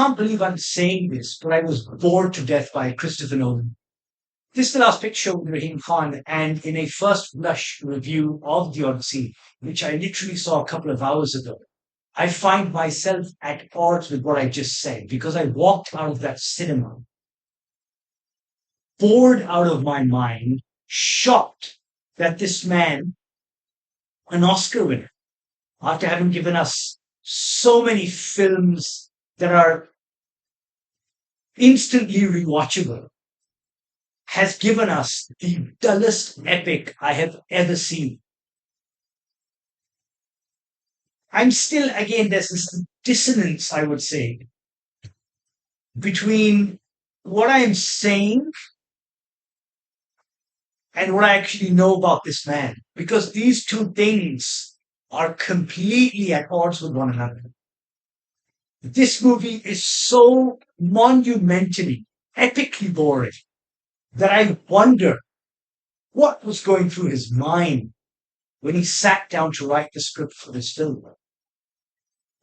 can't believe I'm saying this, but I was bored to death by Christopher Nolan. This is the last picture with Rahim Khan, and in a first blush review of the Odyssey, which I literally saw a couple of hours ago, I find myself at odds with what I just said because I walked out of that cinema bored out of my mind, shocked that this man, an Oscar winner, after having given us so many films that are instantly rewatchable, has given us the dullest epic I have ever seen. I'm still, again, there's this dissonance, I would say, between what I am saying and what I actually know about this man, because these two things are completely at odds with one another. This movie is so monumentally, epically boring that I wonder what was going through his mind when he sat down to write the script for this film.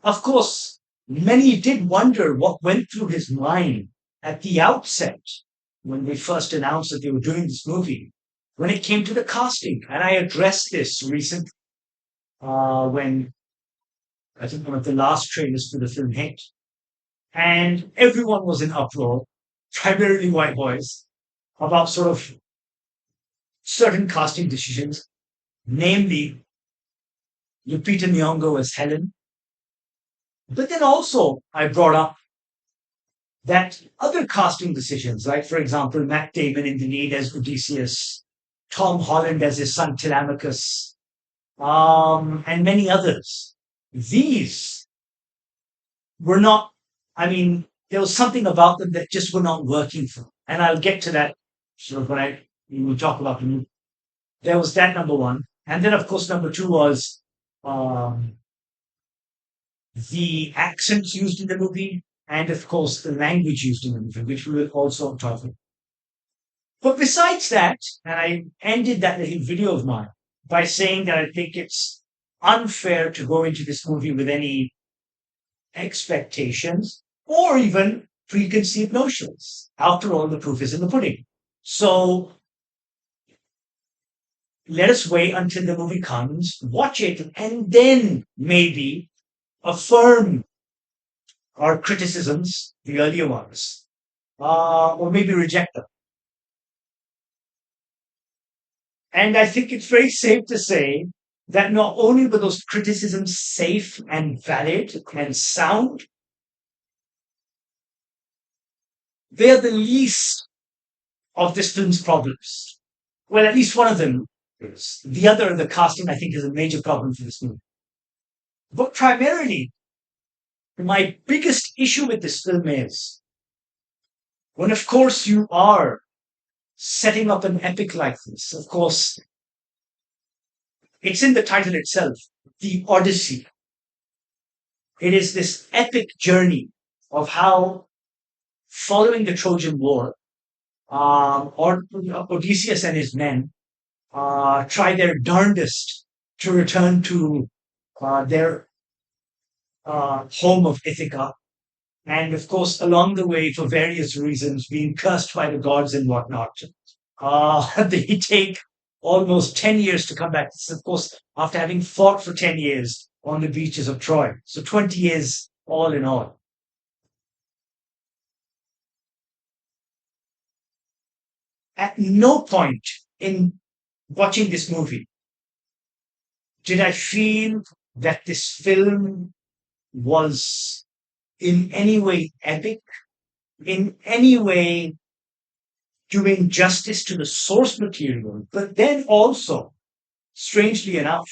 Of course, many did wonder what went through his mind at the outset when they first announced that they were doing this movie, when it came to the casting. And I addressed this recently when I think one of the last trailers for the film hit. And everyone was in uproar, primarily white boys, about sort of certain casting decisions, namely Lupita Nyong'o as Helen. But then also I brought up that other casting decisions, like, for example, Matt Damon in the lead as Odysseus, Tom Holland as his son Telemachus, and many others. These were not, I mean, there was something about them that just were not working for me. And I'll get to that sort of when we will talk about the movie. There was that, number one. And then, of course, number two was the accents used in the movie, and of course, the language used in the movie, which we will also talk about. But besides that, and I ended that little video of mine by saying that I think it's unfair to go into this movie with any expectations or even preconceived notions. After all, the proof is in the pudding. So let us wait until the movie comes, watch it, and then maybe affirm our criticisms, the earlier ones, or maybe reject them. And I think it's very safe to say that not only were those criticisms safe and valid and sound, they are the least of this film's problems. Well, at least one of them is. The other, the casting, I think, is a major problem for this movie. But primarily, my biggest issue with this film is when, of course, you are setting up an epic like this, of course, it's in the title itself, The Odyssey. It is this epic journey of how, following the Trojan War, Odysseus and his men try their darndest to return to their home of Ithaca. And of course, along the way, for various reasons, being cursed by the gods and whatnot, they take almost 10 years to come back. This, of course, after having fought for 10 years on the beaches of Troy. So 20 years all in all. At no point in watching this movie did I feel that this film was in any way epic, in any way doing justice to the source material, but then also, strangely enough,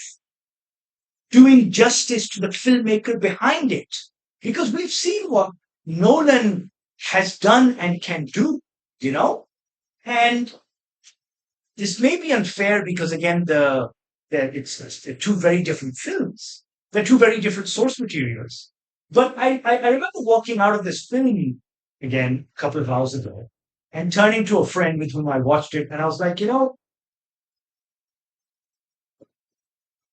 doing justice to the filmmaker behind it. Because we've seen what Nolan has done and can do, you know? And this may be unfair because, again, they're two very different films. They're two very different source materials. But I remember walking out of this film, again, a couple of hours ago, and turning to a friend with whom I watched it, and I was like,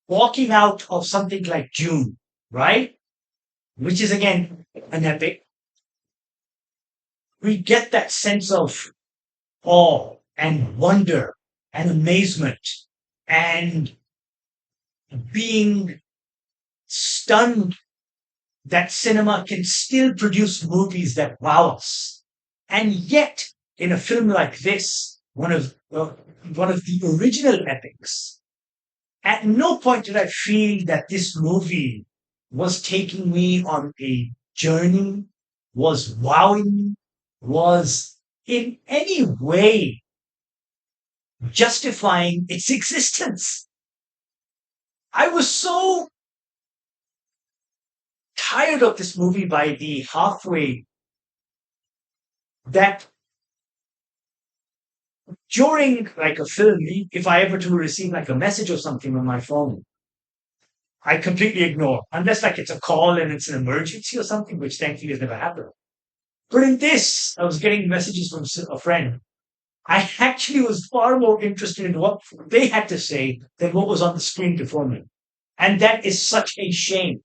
walking out of something like June, right? Which is, again, an epic. we get that sense of awe and wonder and amazement and being stunned that cinema can still produce movies that wow us. And yet, in a film like this, one of the original epics, at no point did I feel that this movie was taking me on a journey, was wowing me, was in any way justifying its existence. I was so tired of this movie by the halfway that during like a film, if I ever to receive like a message or something on my phone, I completely ignore, unless like it's a call and it's an emergency or something, which thankfully has never happened. But in this, I was getting messages from a friend. I actually was far more interested in what they had to say than what was on the screen before me. And that is such a shame.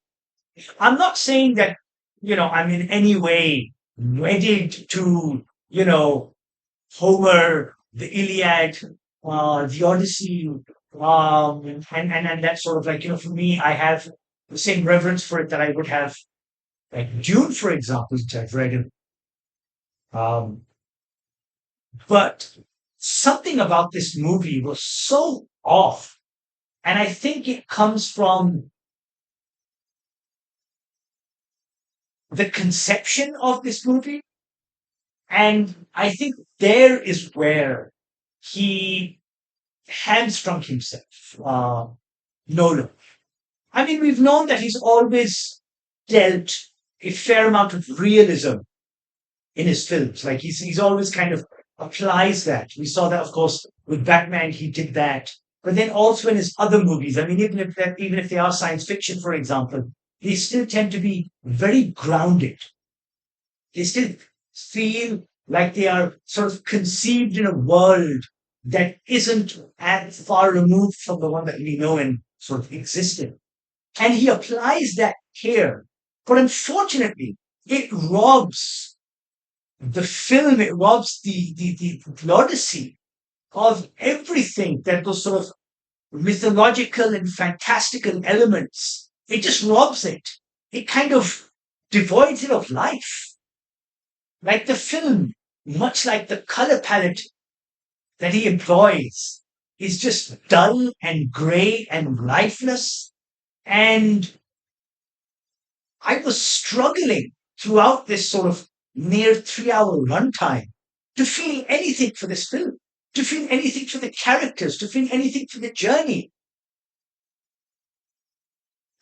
I'm not saying that, I'm in any way wedded to, Homer, the Iliad, the Odyssey, and that sort of like, for me, I have the same reverence for it that I would have like Dune, for example, which I've read. Um, but something about this movie was so off. And I think it comes from the conception of this movie. And I think there is where he hamstrung himself, Nolan. I mean, we've known that he's always dealt a fair amount of realism in his films. Like he's always kind of applies that. We saw that, of course, with Batman. He did that, but then also in his other movies. I mean, even if they are science fiction, for example, they still tend to be very grounded. They still feel like they are sort of conceived in a world that isn't as far removed from the one that we know and sort of existed. And he applies that here. But unfortunately, it robs the film, it robs the Odyssey of everything that those sort of mythological and fantastical elements. It just robs it. It kind of devoids it of life. Like the film, much like the color palette that he employs, is just dull and grey and lifeless. And I was struggling throughout this sort of near 3 hour runtime to feel anything for this film, to feel anything for the characters, to feel anything for the journey.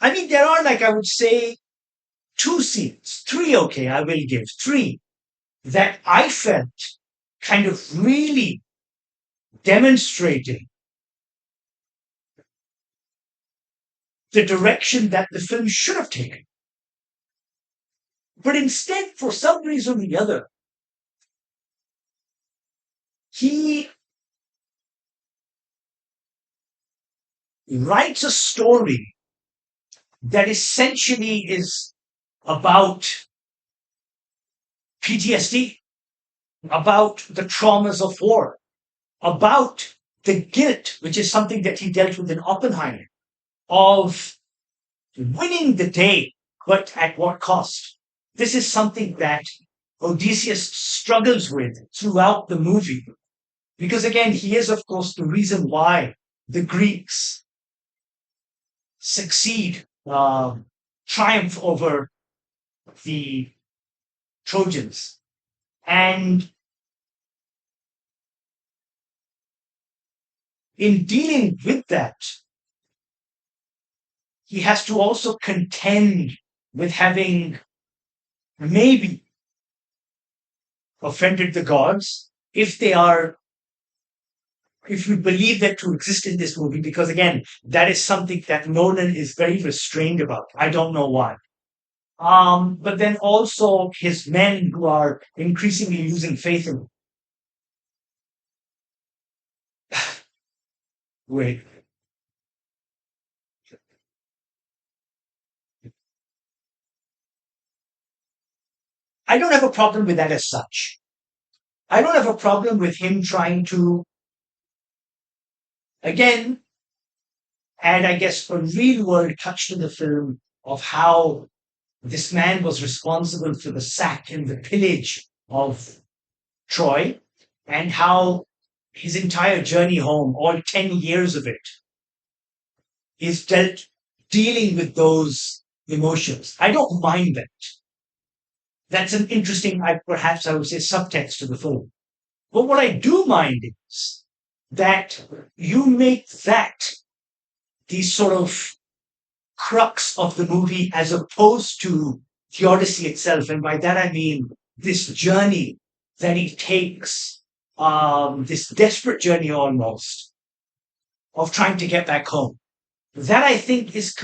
I mean, there are, like, I would say, two scenes, three, okay, I will give three, that I felt kind of really demonstrating the direction that the film should have taken. But instead, for some reason or the other, he writes a story that essentially is about PTSD, about the traumas of war, about the guilt, which is something that he dealt with in Oppenheimer, of winning the day, but at what cost? This is something that Odysseus struggles with throughout the movie. Because again, he is, of course, the reason why the Greeks succeed, triumph over the Trojans. And in dealing with that, he has to also contend with having maybe offended the gods if they are, if we believe that to exist in this movie, because again, that is something that Nolan is very restrained about. I don't know why. But then also his men who are increasingly losing faith in him. Wait, I don't have a problem with that as such. I don't have a problem with him trying to, again, add, I guess, a real world touch to the film of how this man was responsible for the sack and the pillage of Troy, and how his entire journey home, all 10 years of it, is dealing with those emotions. I don't mind that. That's an interesting, perhaps I would say, subtext to the film. But what I do mind is that you make that the sort of crux of the movie as opposed to the Odyssey itself. And by that I mean this journey that he takes, this desperate journey almost of trying to get back home. That I think is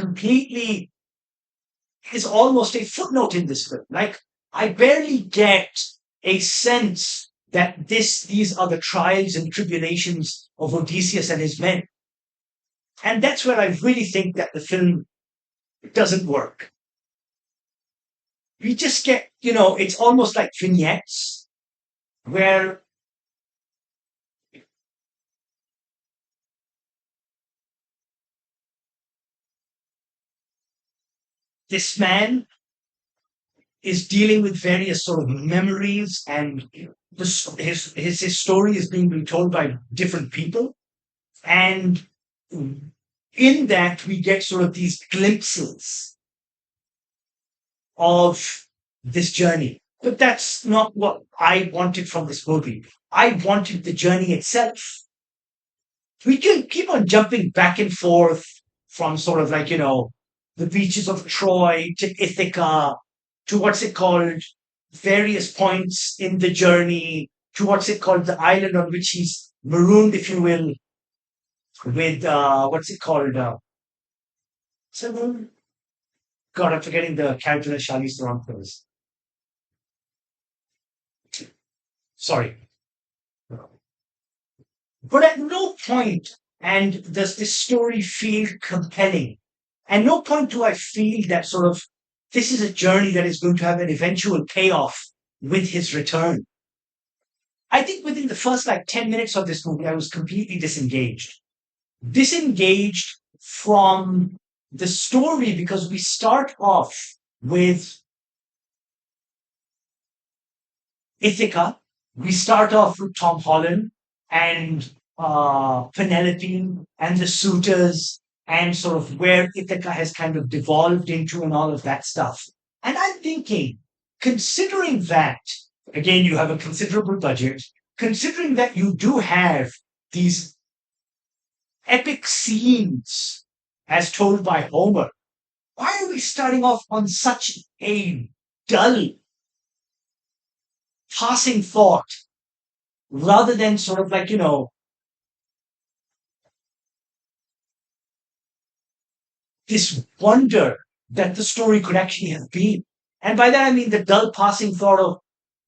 almost a footnote in this film. Like, I barely get a sense that these are the trials and tribulations of Odysseus and his men. And that's where I really think that the film doesn't work. We just get, it's almost like vignettes where this man is dealing with various sort of memories, and his story is being retold by different people. And in that, we get sort of these glimpses of this journey. But that's not what I wanted from this movie. I wanted the journey itself. We can keep on jumping back and forth from sort of like, the beaches of Troy to Ithaca to what's it called, various points in the journey to what's it called, the island on which he's marooned, if you will, with, what's it called? So, God, I'm forgetting the character that Charlize Theron plays. Sorry. But at no point and does this story feel compelling. At no point do I feel that sort of this is a journey that is going to have an eventual payoff with his return. I think within the first like 10 minutes of this movie, I was completely disengaged. Disengaged from the story because we start off with Ithaca. We start off with Tom Holland and Penelope and the suitors and sort of where Ithaca has kind of devolved into and all of that stuff. And I'm thinking, considering that, again, you have a considerable budget, considering that you do have these epic scenes as told by Homer, why are we starting off on such a dull, passing thought rather than sort of like, this wonder that the story could actually have been? And by that I mean the dull passing thought of,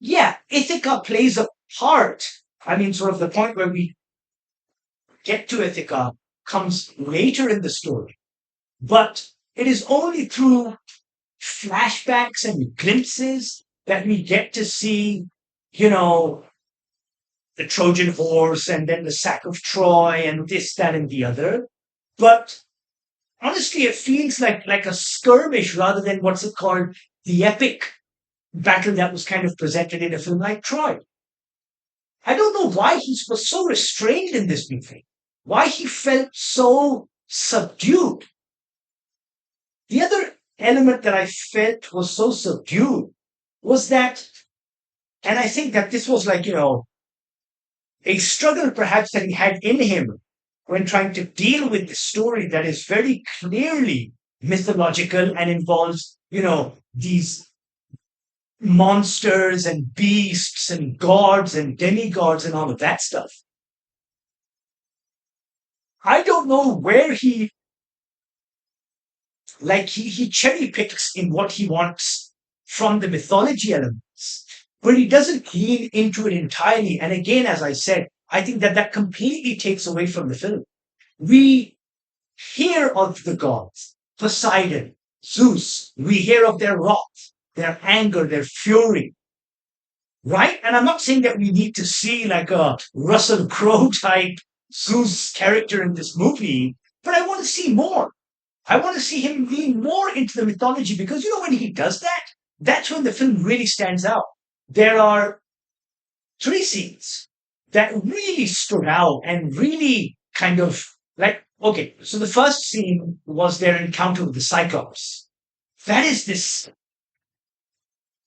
yeah, Ithaca plays a part. I mean, sort of the point where we get to Ithaca comes later in the story. But it is only through flashbacks and glimpses that we get to see, the Trojan horse and then the sack of Troy and this, that, and the other. But honestly, it feels like a skirmish rather than what's it called, the epic battle that was kind of presented in a film like Troy. I don't know why he was so restrained in this movie, why he felt so subdued. The other element that I felt was so subdued was that, and I think that this was like, a struggle perhaps that he had in him when trying to deal with the story that is very clearly mythological and involves, these monsters and beasts and gods and demigods and all of that stuff. I don't know where he cherry picks in what he wants from the mythology elements, but he doesn't lean into it entirely. And again, as I said, I think that completely takes away from the film. We hear of the gods, Poseidon, Zeus. We hear of their wrath, their anger, their fury. right? And I'm not saying that we need to see like a Russell Crowe type Zeus character in this movie, but I want to see more. I want to see him lean more into the mythology because when he does that, that's when the film really stands out. There are three scenes that really stood out and really kind of like, okay, so the first scene was their encounter with the Cyclops. That is this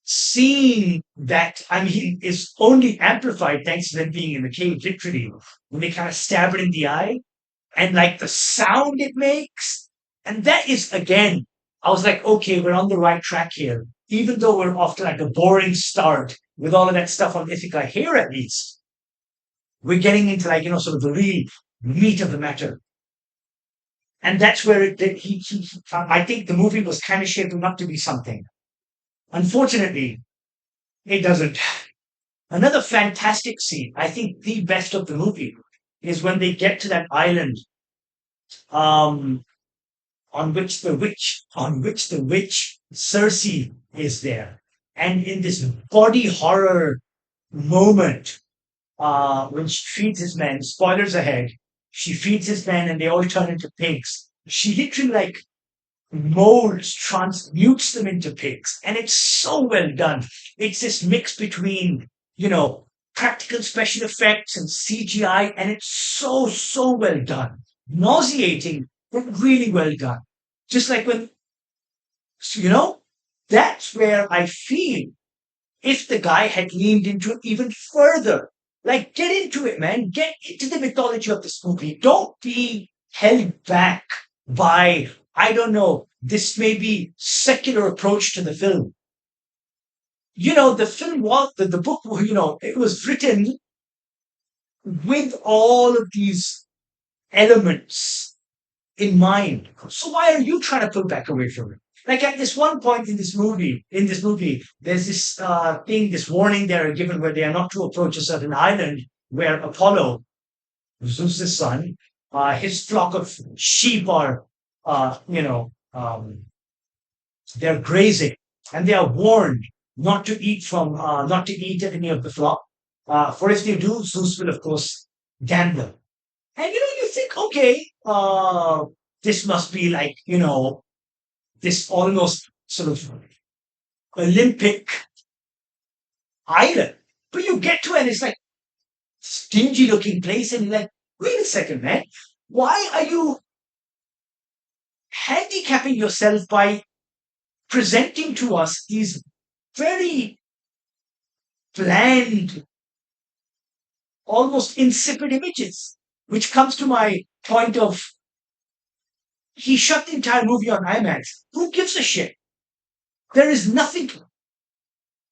scene that, I mean, is only amplified thanks to them being in the cave, literally, when they kind of stab it in the eye and like the sound it makes. And that is, again, I was like, okay, we're on the right track here. Even though we're off to like a boring start with all of that stuff on Ithaca, here at least, we're getting into like, sort of the real meat of the matter. And that's where I think the movie was kind of shaping up to be something. Unfortunately, it doesn't. Another fantastic scene, I think the best of the movie, is when they get to that island um, on which the witch Circe is there. And in this body horror moment, when she feeds his men, spoilers ahead, she feeds his men and they all turn into pigs. She literally like molds, transmutes them into pigs. And it's so well done. It's this mix between, practical special effects and CGI, and it's so, so well done. Nauseating, but really well done. Just like when, so, that's where I feel if the guy had leaned into it even further. Like, get into it, man. Get into the mythology of this movie. Don't be held back by, I don't know, this maybe secular approach to the film. The film was, the book, it was written with all of these elements in mind. So why are you trying to pull back away from it? Like at this one point in this movie, there's this thing, this warning they are given where they are not to approach a certain island where Apollo, Zeus's son, his flock of sheep are, they're grazing, and they are warned not to eat any of the flock. For if they do, Zeus will of course damn them. And you think, okay, this must be like, this almost sort of Olympic island. But you get to it, and it's like stingy looking place, and you're like, wait a second, man. Why are you handicapping yourself by presenting to us these very bland, almost insipid images? Which comes to my point of he shot the entire movie on IMAX. Who gives a shit? There is nothing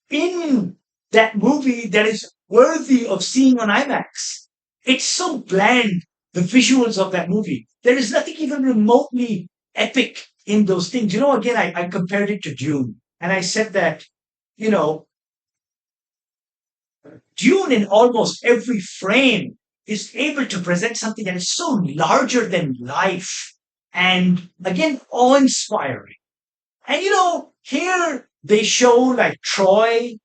in that movie that is worthy of seeing on IMAX. It's so bland, the visuals of that movie. There is nothing even remotely epic in those things. Again, I compared it to Dune, and I said that, you know, Dune in almost every frame is able to present something that is so larger than life and again awe-inspiring. And here they show like Troy,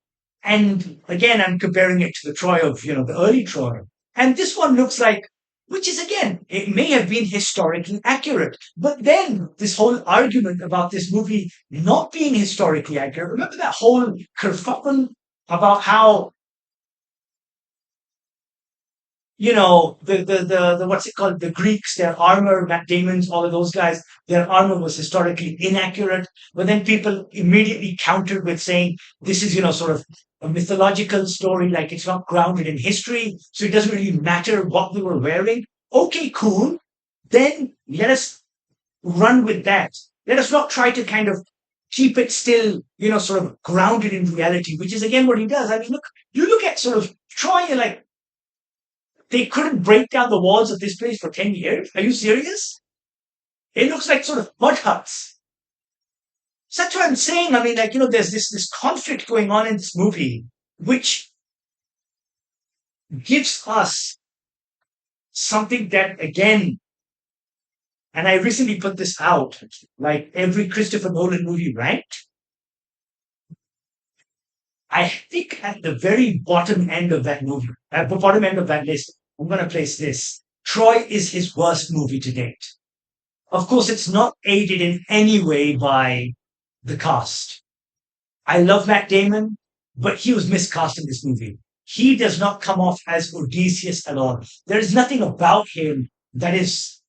and again I'm comparing it to the Troy of the early Troy. And this one looks like, which is again, it may have been historically accurate. But then this whole argument about this movie not being historically accurate, remember that whole kerfuffle about how the what's it called? The Greeks, their armor, Matt Damon's, all of those guys, their armor was historically inaccurate. But then people immediately countered with saying this is, sort of a mythological story, like it's not grounded in history, so it doesn't really matter what they were wearing. Okay, cool. Then let us run with that. Let us not try to kind of keep it still, sort of grounded in reality, which is again what he does. I mean, look, you look at sort of Troy, you're like, they couldn't break down the walls of this place for 10 years? Are you serious? It looks like sort of mud huts. So that's what I'm saying. I mean, like, there's this conflict going on in this movie, which gives us something that, again, and I recently put this out, like every Christopher Nolan movie ranked. I think at the very bottom end of that movie, at the bottom end of that list, I'm going to place this. Troy is his worst movie to date. Of course, it's not aided in any way by the cast. I love Matt Damon, but he was miscast in this movie. He does not come off as Odysseus at all. There is nothing about him that is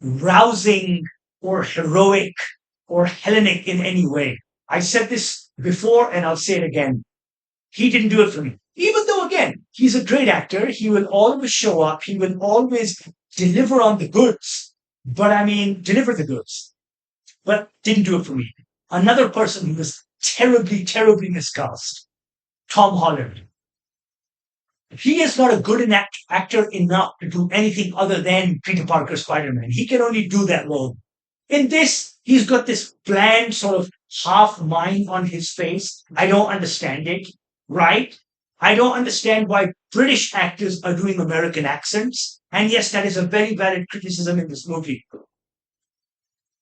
rousing or heroic or Hellenic in any way. I said this before and I'll say it again. He didn't do it for me. Even though, again, he's a great actor, he will always show up, he will always deliver on the goods. But I mean, deliver the goods. But didn't do it for me. Another person who was terribly, terribly miscast, Tom Holland. He is not a good actor enough to do anything other than Peter Parker Spider-Man. He can only do that role. In this, he's got this bland sort of half mind on his face. I don't understand it, right? I don't understand why British actors are doing American accents. And yes, that is a very valid criticism in this movie.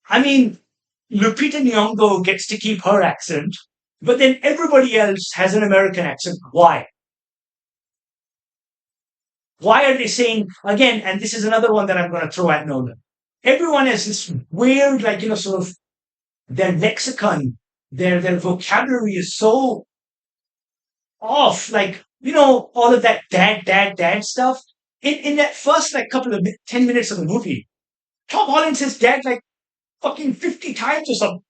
I mean, Lupita Nyong'o gets to keep her accent, but then everybody else has an American accent. Why? Why are they saying, again, and this is another one that I'm going to throw at Nolan. Everyone has this weird, like, sort of their lexicon, their vocabulary is so off. Like, all of that dad stuff. In that first, like, couple of 10 minutes of the movie, Tom Holland says dad like fucking 50 times or something.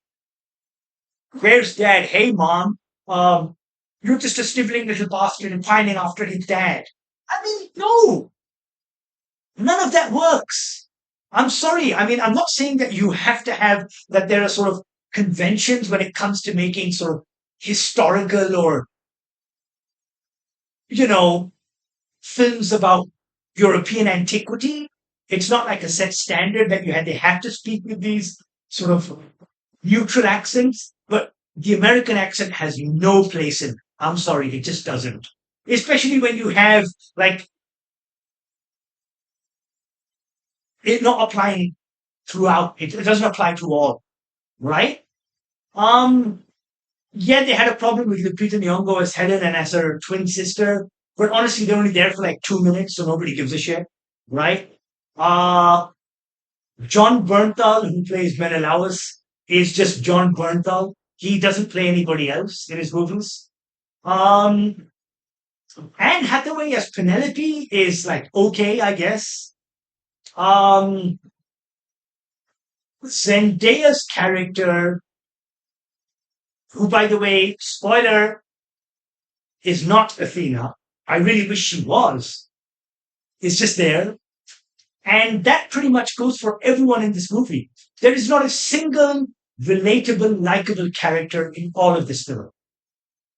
Where's dad? Hey, mom. You're just a sniveling little bastard and pining after his dad. I mean, no. None of that works. I'm sorry. I mean, I'm not saying that you have to have, that there are sort of conventions when it comes to making sort of historical or, films about European antiquity. It's not like a set standard that they have to speak with these sort of neutral accents, but the American accent has no place in it. I'm sorry, it just doesn't. Especially when you have, like, it not applying throughout. It doesn't apply to all, right? Um, yeah, they had a problem with Lupita Nyong'o as Helen and as her twin sister, but honestly, they're only there for like 2 minutes, so nobody gives a shit, right? Uh, John Bernthal, who plays Menelaus, is just John Bernthal. He doesn't play anybody else in his movies. Um, Anne Hathaway as Penelope is like okay, I guess. Um, Zendaya's character, who, by the way, spoiler, is not Athena. I really wish she was. It's just there. And that pretty much goes for everyone in this movie. There is not a single relatable, likable character in all of this film.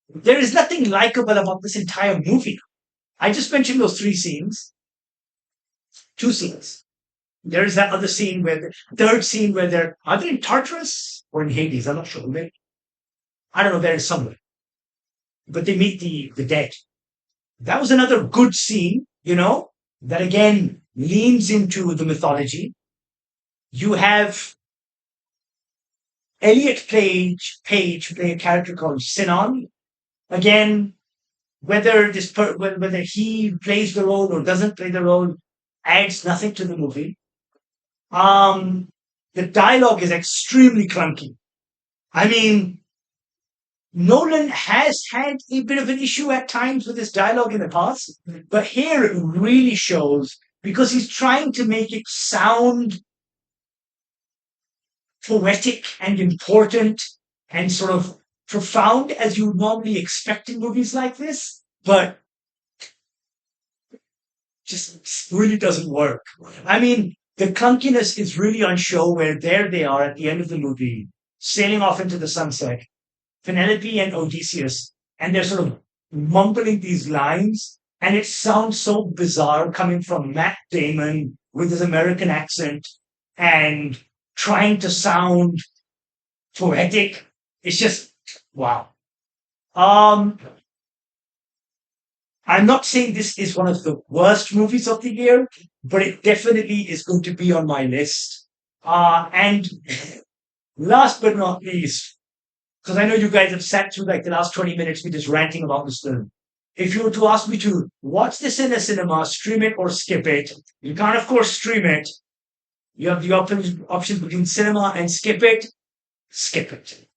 There is nothing likable about this entire movie. I just mentioned those three scenes, two scenes. There is that other scene where the third scene where are they in Tartarus or in Hades? I'm not sure. I don't know, there is somewhere. But they meet the dead. That was another good scene, that again leans into the mythology. You have Elliot Page play a character called Sinon. Again, whether he plays the role or doesn't play the role adds nothing to the movie. The dialogue is extremely clunky. I mean, Nolan has had a bit of an issue at times with his dialogue in the past, but here it really shows because he's trying to make it sound poetic and important and sort of profound as you would normally expect in movies like this, but just really doesn't work. I mean, the clunkiness is really on show where there they are at the end of the movie, sailing off into the sunset, Penelope and Odysseus, and they're sort of mumbling these lines, and it sounds so bizarre coming from Matt Damon with his American accent and trying to sound poetic. It's just wow. I'm not saying this is one of the worst movies of the year, but it definitely is going to be on my list. And last but not least, because I know you guys have sat through like the last 20 minutes me just ranting about this film. If you were to ask me to watch this in a cinema, stream it or skip it, you can't, of course, stream it. You have the options between cinema and skip it. Skip it.